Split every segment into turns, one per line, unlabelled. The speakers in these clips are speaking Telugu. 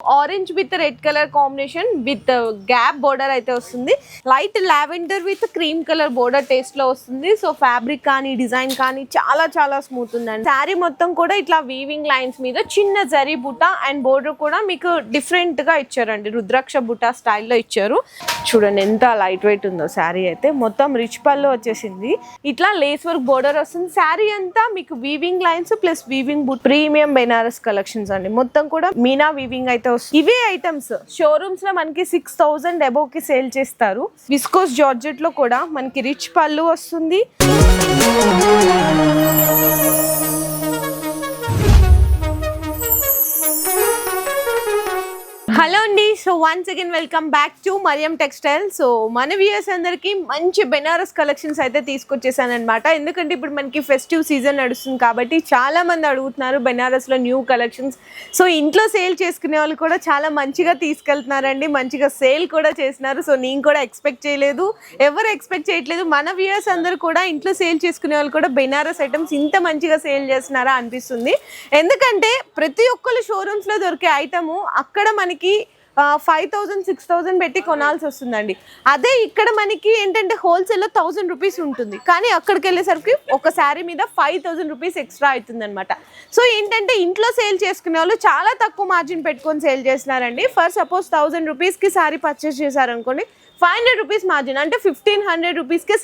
Orange with red colour combination with gap border అయితే వస్తుంది. Light lavender with cream colour border taste లో వస్తుంది. సో ఫ్యాబ్రిక్ కానీ డిజైన్ కానీ చాలా చాలా స్మూత్ ఉందండి. శారీ మొత్తం కూడా ఇట్లా వీవింగ్ లైన్స్ మీద చిన్న జరీ బుట్ట అండ్ బోర్డర్ కూడా మీకు డిఫరెంట్ గా ఇచ్చారండి. రుద్రాక్ష బుట్ట స్టైల్లో ఇచ్చారు. చూడండి ఎంత లైట్ వెయిట్ ఉందో శారీ అయితే. మొత్తం రిచ్ పళ్ళు వచ్చేసింది. ఇట్లా లేస్ వర్క్ బోర్డర్ వస్తుంది. శారీ అంతా మీకు వీవింగ్ లైన్స్ ప్లస్ వీవింగ్ బుట్ట. ప్రీమియం బెనారస్ కలెక్షన్స్ అండి. మొత్తం కూడా మీనా వీవింగ్ అయితే. ఇవే ఐటమ్స్ షోరూమ్స్ లో మనకి 6000 అబోవ్ కి సేల్ చేస్తారు. విస్కోస్ జార్జెట్ లో కూడా మనకి రిచ్ పళ్ళు వస్తుంది. హలో అండి. So once again welcome back to Mariam textile. సో మన వ్యూయర్స్ అందరికి మంచి బెనారస్ కలెక్షన్స్ అయితే తీసుకొచ్చేసాను అనమాట. ఎందుకంటే ఇప్పుడు మనకి ఫెస్టివ్ సీజన్ నడుస్తుంది కాబట్టి చాలా మంది అడుగుతున్నారు బెనారస్ లో న్యూ కలెక్షన్స్. సో ఇంట్లో సేల్ చేసుకునే వాళ్ళు కూడా చాలా మంచిగా తీసుకెళ్తున్నారండి. మంచిగా సేల్ కూడా చేస్తున్నారు. సో నేను కూడా ఎక్స్పెక్ట్ చేయలేదు, ఎవరు ఎక్స్పెక్ట్ చేయట్లేదు. మన వ్యూయర్స్ అందరూ కూడా ఇంట్లో సేల్ చేసుకునే వాళ్ళు కూడా బెనారస్ ఐటమ్స్ ఇంత మంచిగా సేల్ చేస్తున్నారా అనిపిస్తుంది. ఎందుకంటే ప్రతి ఒక్కరు షోరూమ్స్ లో దొరికే ఐటమ్ అక్కడ మనకి 5000 6000 పెట్టి కొనాల్సి వస్తుందండి. అదే ఇక్కడ మనకి ఏంటంటే హోల్సేల్లో 1000 రూపీస్ ఉంటుంది. కానీ అక్కడికి వెళ్ళేసరికి ఒక శారీ మీద 5000 రూపీస్ ఎక్స్ట్రా అవుతుంది అనమాట. సో ఏంటంటే ఇంట్లో సేల్ చేసుకునే వాళ్ళు చాలా తక్కువ మార్జిన్ పెట్టుకొని సేల్ చేస్తున్నారండి. ఫర్ సపోజ్ 1000 రూపీస్కి శారీ పర్చేస్ చేశారనుకోండి, 500 రూపీస్ మార్జిన్ అంటే 1500 రూపీస్కే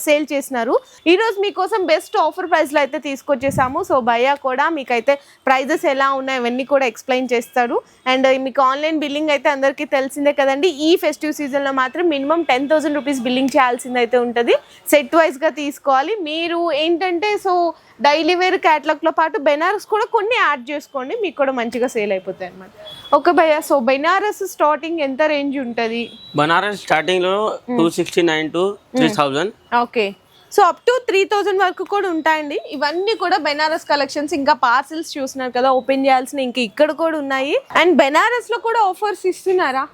సేల్ చేసినారు. ఈరోజు మీకోసం బెస్ట్ ఆఫర్ ప్రైస్లో అయితే తీసుకొచ్చేసాము. సో భయ్యా కూడా మీకైతే ప్రైజెస్ ఎలా ఉన్నాయి ఇవన్నీ కూడా ఎక్స్ప్లెయిన్ చేస్తారు. అండ్ మీకు ఆన్లైన్ బిల్లింగ్ అయితే అందరికీ తెలిసిందే కదండి. ఈ ఫెస్టివ్ సీజన్లో మాత్రం మినిమం 10,000 రూపీస్ బిల్లింగ్ చేయాల్సింది అయితే ఉంటుంది. సెట్ వైజ్గా తీసుకోవాలి. మీరు ఏంటంటే సో డైలీ వేర్ క్యాటలాగ్లో పాటు బెనారస్ కూడా కొన్ని యాడ్ చేసుకోండి, మీకు కూడా మంచిగా సేల్ అయిపోతాయి అనమాట. ఓకే భయ్యా, సో బెనారస్ స్టార్టింగ్ ఎంత రేంజ్ ఉంటుంది?
బనారస్ స్టార్టింగ్ లో 269 to 3000.
Okay, so up to 3000 వరకు కూడా ఉంటాయండి. ఇవన్నీ కూడా బెనారస్ కలెక్షన్స్. ఇంకా పార్సిల్స్ చూస్తున్నారు కదా, ఓపెన్ చేయాల్సిన ఇంకా ఇక్కడ కూడా ఉన్నాయి. అండ్ బెనారస్ లో కూడా ఆఫర్స్ ఇస్తున్నారా?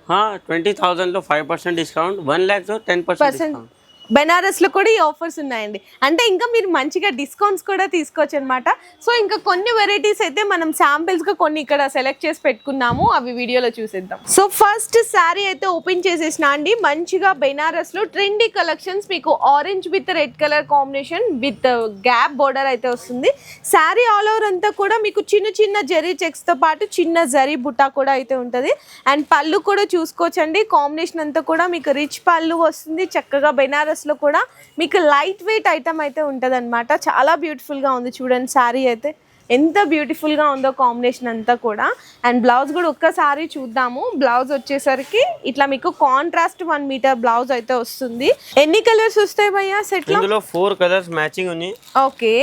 20,000 లో 5% డిస్కౌంట్, 1 lakh లో 10% డిస్కౌంట్.
బెనారస్ లో కూడా ఈ ఆఫర్స్ ఉన్నాయండి. అంటే ఇంకా మీరు మంచిగా డిస్కౌంట్స్ కూడా తీసుకోవచ్చు అనమాట. సో ఇంకా కొన్ని వెరైటీస్ అయితే మనం శాంపిల్స్ గా కొన్ని ఇక్కడ సెలెక్ట్ చేసి పెట్టుకున్నాము, అవి వీడియోలో చూసేద్దాం. సో ఫస్ట్ శారీ అయితే ఓపెన్ చేసేసిన అండి. మంచిగా బెనారస్ లో ట్రెండీ కలెక్షన్స్. మీకు orange with red colour combination with gap border అయితే వస్తుంది. శారీ ఆల్ ఓవర్ అంతా కూడా మీకు చిన్న చిన్న జరీ చెక్స్ తో పాటు చిన్న జరీ బుట్టా కూడా అయితే ఉంటుంది. అండ్ పళ్ళు కూడా చూసుకోవచ్చండి. కాంబినేషన్ అంతా కూడా మీకు రిచ్ పళ్ళు వస్తుంది. చక్కగా బెనారస్ లో కూడా మీకు లైట్ వెయిట్ ఐటమ్ అయితే ఉంటది అనమాట. చాలా బ్యూటిఫుల్ గా ఉంది చూడండి. శారీ అయితే ఎంత బ్యూటిఫుల్ గా ఉందో కాంబినేషన్ అంతా కూడా. అండ్ బ్లౌజ్ కూడా ఒక్కసారి చూద్దాము. బ్లౌజ్ వచ్చేసరికి ఇట్లా మీకు కాంట్రాస్ట్ 1 మీటర్ బ్లౌజ్ అయితే వస్తుంది. ఎన్ని కలర్స్ వస్తాయి భయ్యా సెట్ లో?
ఇందులో 4 కలర్స్ మ్యాచింగ్ ఉన్నాయి.
ఓకే,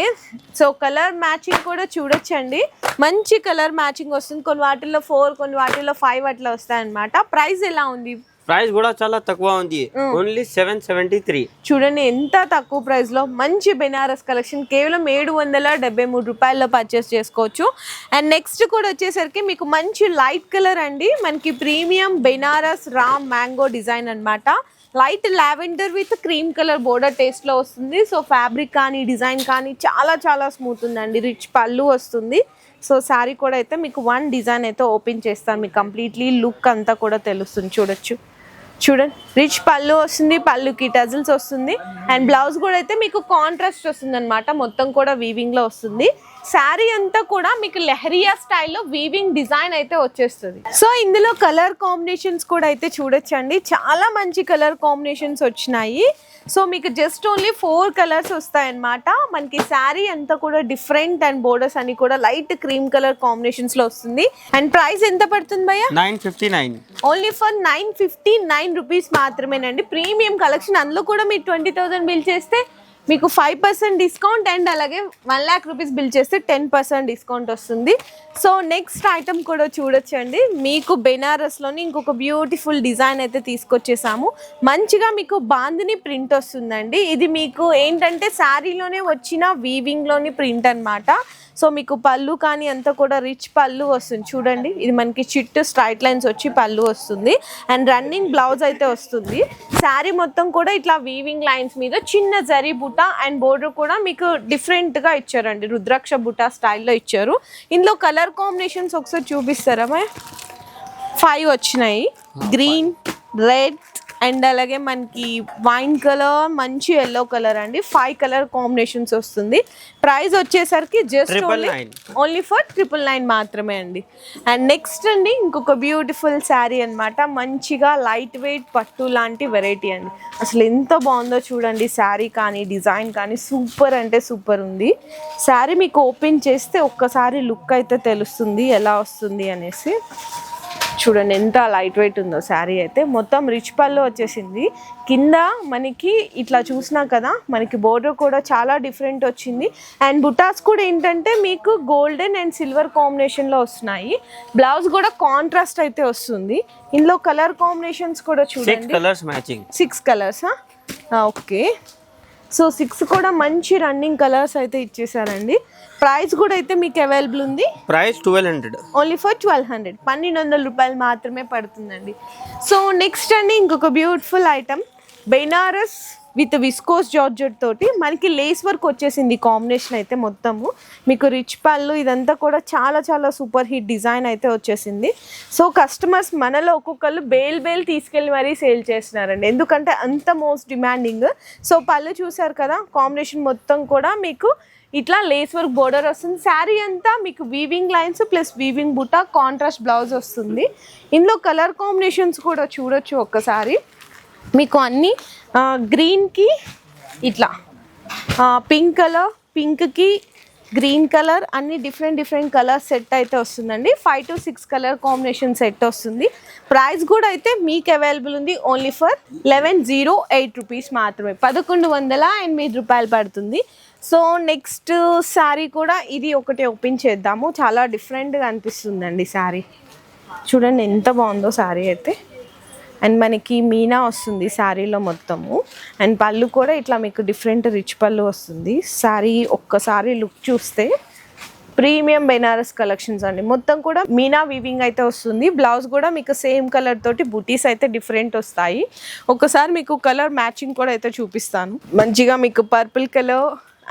సో కలర్ మ్యాచింగ్ కూడా చూడొచ్చండి. మంచి కలర్ మ్యాచింగ్ వస్తుంది. కొన్ని వాటిల్లో 4, కొన్ని వాటిల్లో 5 అట్లా వస్తాయి అనమాట. ప్రైస్ ఎలా ఉంది?
ప్రైస్ కూడా చాలా తక్కువ ఉంది, ఓన్లీ 773.
చూడండి ఎంత తక్కువ ప్రైస్ లో మంచి బెనారస్ కలెక్షన్. కేవలం 773 రూపాయల్లో పర్చేస్ చేసుకోవచ్చు. అండ్ నెక్స్ట్ కూడా వచ్చేసరికి మీకు మంచి లైట్ కలర్ అండి. మనకి premium Banaras raw mango design అనమాట. Light lavender with cream colour border taste లో వస్తుంది. సో ఫ్యాబ్రిక్ కానీ డిజైన్ కానీ చాలా చాలా స్మూత్ ఉందండి. రిచ్ పళ్ళు వస్తుంది. సో శారీ కూడా అయితే మీకు 1 డిజైన్ అయితే ఓపెన్ చేస్తాను, మీకు కంప్లీట్లీ లుక్ అంతా కూడా తెలుస్తుంది. చూడండి రిచ్ పళ్ళు వస్తుంది, పళ్ళుకి టజిల్స్ వస్తుంది. అండ్ బ్లౌజ్ కూడా అయితే మీకు కాంట్రాస్ట్ వస్తుంది అనమాట. మొత్తం కూడా వీవింగ్ లో వస్తుంది. శారీ అంతా కూడా మీకు లెహరియా స్టైల్లో వీవింగ్ డిజైన్ అయితే వచ్చేస్తుంది. సో ఇందులో కలర్ కాంబినేషన్స్ కూడా అయితే చూడొచ్చండి. చాలా మంచి కలర్ కాంబినేషన్స్ వచ్చినాయి. సో మీకు జస్ట్ ఓన్లీ 4 కలర్స్ వస్తాయన్నమాట. మనకి శారీ అంతా కూడా డిఫరెంట్ అండ్ బోర్డర్స్ అని కూడా లైట్ క్రీమ్ కలర్ కాంబినేషన్స్ లో వస్తుంది. అండ్ ప్రైస్ ఎంత పడుతుంది భయ్యా?
959.
ఓన్లీ ఫర్ 959 రూపీస్ మాత్రమేనండి. Premium collection. అందులో కూడా మీరు 20,000 బిల్ చేస్తే మీకు 5% డిస్కౌంట్ అండ్ అలాగే 1 lakh రూపీస్ బిల్ చేస్తే 10% డిస్కౌంట్ వస్తుంది. సో నెక్స్ట్ ఐటమ్ కూడా చూడొచ్చండి. మీకు బెనారస్లోని ఇంకొక బ్యూటిఫుల్ డిజైన్ అయితే తీసుకొచ్చేసాము. మంచిగా మీకు బాందిని ప్రింట్ వస్తుందండి. ఇది మీకు ఏంటంటే శారీలోనే వచ్చిన వీవింగ్లోని ప్రింట్ అనమాట. సో మీకు పళ్ళు కానీ అంతా కూడా రిచ్ పళ్ళు వస్తుంది. చూడండి ఇది మనకి చిట్టు స్ట్రైట్ లైన్స్ వచ్చి పళ్ళు వస్తుంది. అండ్ రన్నింగ్ బ్లౌజ్ అయితే వస్తుంది. శారీ మొత్తం కూడా ఇట్లా వీవింగ్ లైన్స్ మీద చిన్న జరీ బుట్ట అండ్ బోర్డర్ కూడా మీకు డిఫరెంట్గా ఇచ్చారండి. రుద్రాక్ష బుట్ట స్టైల్లో ఇచ్చారు. ఇందులో కలర్ కాంబినేషన్స్ ఒకసారి చూపిస్తారా? 5 వచ్చినాయి, గ్రీన్, రెడ్ అండ్ అలాగే మనకి వైన్ కలర్, మంచి ఎల్లో కలర్ అండి. 5 కలర్ కాంబినేషన్స్ వస్తుంది. ప్రైస్ వచ్చేసరికి జస్ట్ ఓన్లీ ఫర్ 999 మాత్రమే అండి. అండ్ నెక్స్ట్ అండి ఇంకొక బ్యూటిఫుల్ శారీ అన్నమాట. మంచిగా లైట్ వెయిట్ పట్టు లాంటి వెరైటీ అండి. అసలు ఎంత బాగుందో చూడండి. శారీ కానీ డిజైన్ కానీ సూపర్ అంటే సూపర్ ఉంది. శారీ మీకు ఓపెన్ చేస్తే ఒక్కసారి లుక్ అయితే తెలుస్తుంది ఎలా వస్తుంది అనేసి. చూడండి ఎంత లైట్ వెయిట్ ఉందో శారీ అయితే. మొత్తం రిచ్ పళ్ళు వచ్చేసింది. కింద మనకి ఇట్లా చూసినా కదా, మనకి బోర్డర్ కూడా చాలా డిఫరెంట్ వచ్చింది. అండ్ బుటాస్ కూడా ఏంటంటే మీకు గోల్డెన్ అండ్ సిల్వర్ కాంబినేషన్లో వస్తున్నాయి. బ్లౌజ్ కూడా కాంట్రాస్ట్ అయితే వస్తుంది. ఇందులో కలర్ కాంబినేషన్స్ కూడా చూడండి, 6 కలర్స్. ఓకే, సో 6 కూడా మంచి రన్నింగ్ కలర్స్ అయితే ఇచ్చేసారండి. ప్రైస్ కూడా అయితే మీకు అవైలబుల్ ఉంది.
ప్రైస్ 1200,
ఓన్లీ ఫర్ 1200, 1200 రూపాయలు మాత్రమే పడుతుందండి. సో నెక్స్ట్ అండి ఇంకొక beautiful item, Banaras with viscose georgette తోటి మనకి లేస్ వర్క్ వచ్చేసింది. కాంబినేషన్ అయితే మొత్తము మీకు రిచ్ పళ్ళు, ఇదంతా కూడా చాలా చాలా సూపర్ హిట్ డిజైన్ అయితే వచ్చేసింది. సో కస్టమర్స్ మనలో ఒక్కొక్కళ్ళు బేల్ తీసుకెళ్ళి మరీ సేల్ చేస్తున్నారండి, ఎందుకంటే అంత మోస్ట్ డిమాండింగ్. సో పళ్ళు చూసారు కదా, కాంబినేషన్ మొత్తం కూడా మీకు ఇట్లా లేస్ వర్క్ బోర్డర్ వస్తుంది. శారీ అంతా మీకు వీవింగ్ లైన్స్ ప్లస్ వీవింగ్ బుటా, కాంట్రాస్ట్ బ్లౌజ్ వస్తుంది. ఇందులో కలర్ కాంబినేషన్స్ కూడా చూడొచ్చు ఒక్కసారి. మీకు అన్ని గ్రీన్కి ఇట్లా పింక్ కలర్, పింక్కి గ్రీన్ కలర్, అన్ని డిఫరెంట్ కలర్ సెట్ అయితే వస్తుందండి. 5 to 6 కలర్ కాంబినేషన్ సెట్ వస్తుంది. ప్రైస్ కూడా అయితే మీకు అవైలబుల్ ఉంది ఓన్లీ ఫర్ 1108 రూపీస్ మాత్రమే, 1108 రూపాయలు పడుతుంది. సో నెక్స్ట్ శారీ కూడా ఇది ఒకటి ఓపెన్ చేద్దాము. చాలా డిఫరెంట్గా అనిపిస్తుందండి శారీ. చూడండి ఎంత బాగుందో శారీ అయితే. అండ్ మనకి మీనా వస్తుంది శారీలో మొత్తము. అండ్ పళ్ళు కూడా ఇట్లా మీకు డిఫరెంట్ రిచ్ పళ్ళు వస్తుంది. శారీ ఒక్కసారి లుక్ చూస్తే ప్రీమియం బెనారస్ కలెక్షన్స్ అండి. మొత్తం కూడా మీనా వీవింగ్ అయితే వస్తుంది. బ్లౌజ్ కూడా మీకు సేమ్ కలర్ తోటి బుటీస్ అయితే డిఫరెంట్ వస్తాయి. ఒక్కసారి మీకు కలర్ మ్యాచింగ్ కూడా అయితే చూపిస్తాను. మంచిగా మీకు purple colour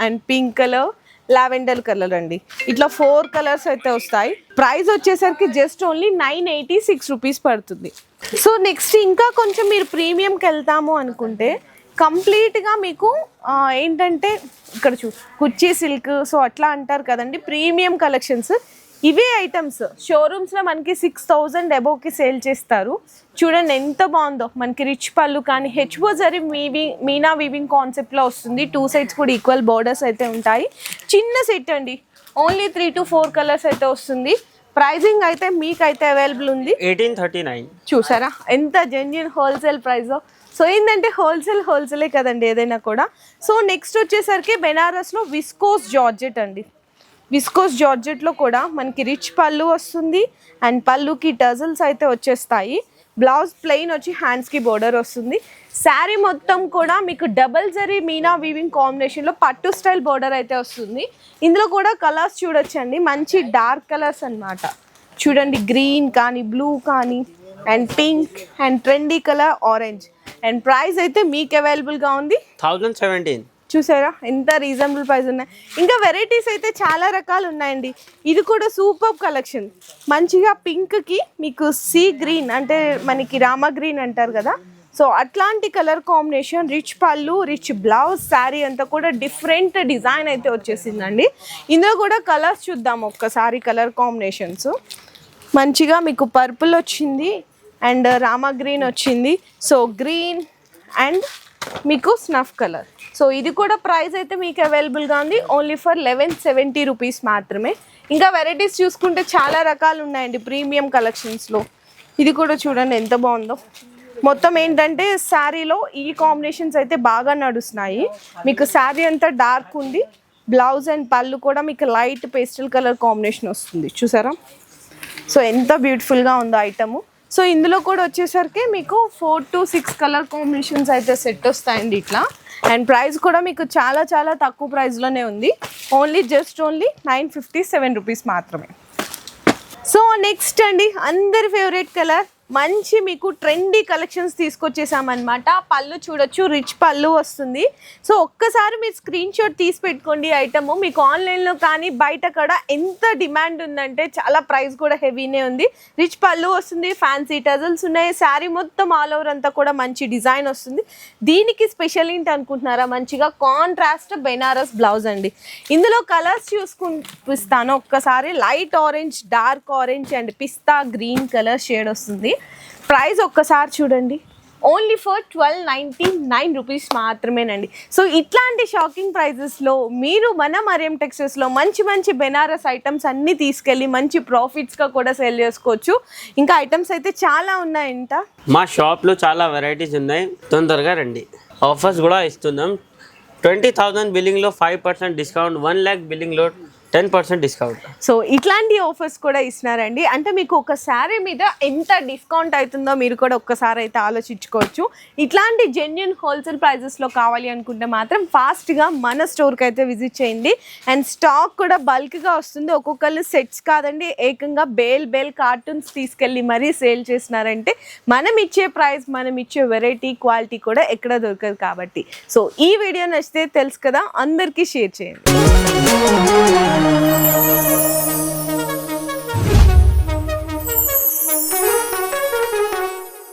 and pink colour, lavender colour అండి. ఇట్లా 4 కలర్స్ అయితే వస్తాయి. ప్రైస్ వచ్చేసరికి జస్ట్ ఓన్లీ 986 రూపీస్ పడుతుంది. సో నెక్స్ట్ ఇంకా కొంచెం మీరు ప్రీమియంకి వెళ్తాము అనుకుంటే కంప్లీట్గా మీకు ఏంటంటే ఇక్కడ కుర్చీ సిల్క్, సో అట్లా అంటారు కదండి, ప్రీమియం కలెక్షన్స్. ఇవే ఐటమ్స్ షోరూమ్స్లో మనకి 6000 అబోవ్కి సేల్ చేస్తారు. చూడండి ఎంత బాగుందో. మనకి రిచ్ పళ్ళు కానీ హెచ్ఓ జరీ మీనా వీవింగ్ కాన్సెప్ట్లో వస్తుంది. 2 సైడ్స్ కూడా ఈక్వల్ బోర్డర్స్ అయితే ఉంటాయి. చిన్న సెట్ అండి, ఓన్లీ 3 to 4 కలర్స్ అయితే వస్తుంది. ప్రైజింగ్ అయితే మీకైతే అవైలబుల్ ఉంది
1839.
చూసారా ఎంత జెన్యూన్ హోల్సేల్ ప్రైస్. సో ఏంటంటే హోల్సేలే కదండి ఏదైనా కూడా. సో నెక్స్ట్ వచ్చేసరికి బెనారస్లో విస్కోస్ జార్జెట్ అండి. విస్కోస్ జార్జెట్లో కూడా మనకి రిచ్ పళ్ళు వస్తుంది. అండ్ పళ్ళుకి టజల్స్ అయితే వచ్చేస్తాయి. బ్లౌజ్ ప్లెయిన్ వచ్చి హ్యాండ్స్కి బోర్డర్ వస్తుంది. శారీ మొత్తం కూడా మీకు డబల్ జరీ మీనా వీవింగ్ కాంబినేషన్లో పట్టు స్టైల్ బోర్డర్ అయితే వస్తుంది. ఇందులో కూడా కలర్స్ చూడొచ్చండి, మంచి డార్క్ కలర్స్ అన్నమాట. చూడండి గ్రీన్ కానీ, బ్లూ కానీ, and pink and trendy colour orange. And price అయితే మీకు అవైలబుల్గా ఉంది
1017.
చూసారా ఎంత రీజనబుల్ ప్రైస్ ఉన్నాయి. ఇంకా వెరైటీస్ అయితే చాలా రకాలు ఉన్నాయండి. ఇది కూడా సూపర్ కలెక్షన్. మంచిగా పింక్కి మీకు సీ గ్రీన్ అంటే మనకి రామా గ్రీన్ అంటారు కదా, సో అట్లాంటి కలర్ కాంబినేషన్, రిచ్ పళ్ళు, రిచ్ బ్లౌజ్, శారీ అంతా కూడా డిఫరెంట్ డిజైన్ అయితే వచ్చేసిందండి. ఇందులో కూడా కలర్స్ చూద్దాం ఒక్కసారి. కలర్ కాంబినేషన్స్ మంచిగా మీకు పర్పుల్ వచ్చింది అండ్ రామా గ్రీన్ వచ్చింది. సో గ్రీన్ అండ్ మీకు స్నఫ్ కలర్. సో ఇది కూడా ప్రైస్ అయితే మీకు అవైలబుల్గా ఉంది ఓన్లీ ఫర్ 1170 రూపీస్ మాత్రమే. ఇంకా వెరైటీస్ చూసుకుంటే చాలా రకాలు ఉన్నాయండి ప్రీమియం కలెక్షన్స్లో. ఇది కూడా చూడండి ఎంత బాగుందో. మొత్తం ఏంటంటే శారీలో ఈ కాంబినేషన్స్ అయితే బాగా నడుస్తున్నాయి. మీకు శారీ అంతా డార్క్ ఉంది, బ్లౌజ్ అండ్ పళ్ళు కూడా మీకు లైట్ పేస్టల్ కలర్ కాంబినేషన్ వస్తుంది. చూసారా సో ఎంత బ్యూటిఫుల్గా ఉందో ఐటము. సో ఇందులో కూడా వచ్చేసరికి మీకు 4 to 6 కలర్ కాంబినేషన్స్ అయితే సెట్ వస్తాయండి ఇట్లా. అండ్ ప్రైస్ కూడా మీకు చాలా చాలా తక్కువ ప్రైస్లోనే ఉంది. ఓన్లీ 957 రూపీస్ మాత్రమే. సో నెక్స్ట్ అండి అందరి ఫేవరెట్ కలర్ మంచి మీకు ట్రెండీ కలెక్షన్స్ తీసుకొచ్చేసామన్నమాట. పళ్ళు చూడొచ్చు, రిచ్ పళ్ళు వస్తుంది. సో ఒక్కసారి మీరు స్క్రీన్ షాట్ తీసి పెట్టుకోండి. ఐటమ్ మీకు ఆన్లైన్లో కానీ బయట కూడా ఎంత డిమాండ్ ఉందంటే చాలా ప్రైస్ కూడా హెవీనే ఉంది. రిచ్ పళ్ళు వస్తుంది, ఫ్యాన్సీ టజల్స్ ఉన్నాయి, శారీ మొత్తం ఆల్ ఓవర్ అంతా కూడా మంచి డిజైన్ వస్తుంది. దీనికి స్పెషల్ ఏంటి అనుకుంటున్నారా, మంచిగా కాంట్రాస్ట్ బెనారస్ బ్లౌజ్ అండి. ఇందులో కలర్స్ చూసుకునిపిస్తాను ఒక్కసారి. Light orange, dark orange and pista green colour shade వస్తుంది. ప్రైస్ ఒక్కసారి చూడండి, ఓన్లీ ఫర్ 1299 రూపీస్ మాత్రమేనండి. సో ఇట్లాంటి షాకింగ్ ప్రైజెస్లో మీరు మన మరియం టెక్స్టైల్స్లో మంచి మంచి బెనారస్ ఐటమ్స్ అన్నీ తీసుకెళ్ళి మంచి ప్రాఫిట్స్గా కూడా సేల్ చేసుకోవచ్చు. ఇంకా ఐటమ్స్ అయితే చాలా ఉన్నాయంట.
మా షాప్లో చాలా వెరైటీస్ ఉన్నాయి, తొందరగా రండి. ఆఫర్స్ కూడా ఇస్తున్నాం. 20,000 బిల్లింగ్లో 5% డిస్కౌంట్, 1 lakh బిల్లింగ్లో 10% డిస్కౌంట్.
సో ఇట్లాంటి ఆఫర్స్ కూడా ఇస్తున్నారండి. అంటే మీకు ఒక శారీ మీద ఎంత డిస్కౌంట్ అవుతుందో మీరు కూడా ఒక్కసారి అయితే ఆలోచించుకోవచ్చు. ఇట్లాంటి జెన్యూన్ హోల్సేల్ ప్రైజెస్లో కావాలి అనుకుంటే మాత్రం ఫాస్ట్గా మన స్టోర్కి అయితే విజిట్ చేయండి. అండ్ స్టాక్ కూడా బల్క్గా వస్తుంది. ఒక్కొక్కళ్ళు సెట్స్ కాదండి, ఏకంగా బేల్ కార్టూన్స్ తీసుకెళ్ళి మరీ సేల్ చేస్తున్నారంటే మనం ఇచ్చే ప్రైస్, మనం ఇచ్చే వెరైటీ, క్వాలిటీ కూడా ఎక్కడ దొరకదు కాబట్టి. సో ఈ వీడియో నచ్చితే తెలుసు కదా, అందరికీ షేర్ చేయండి.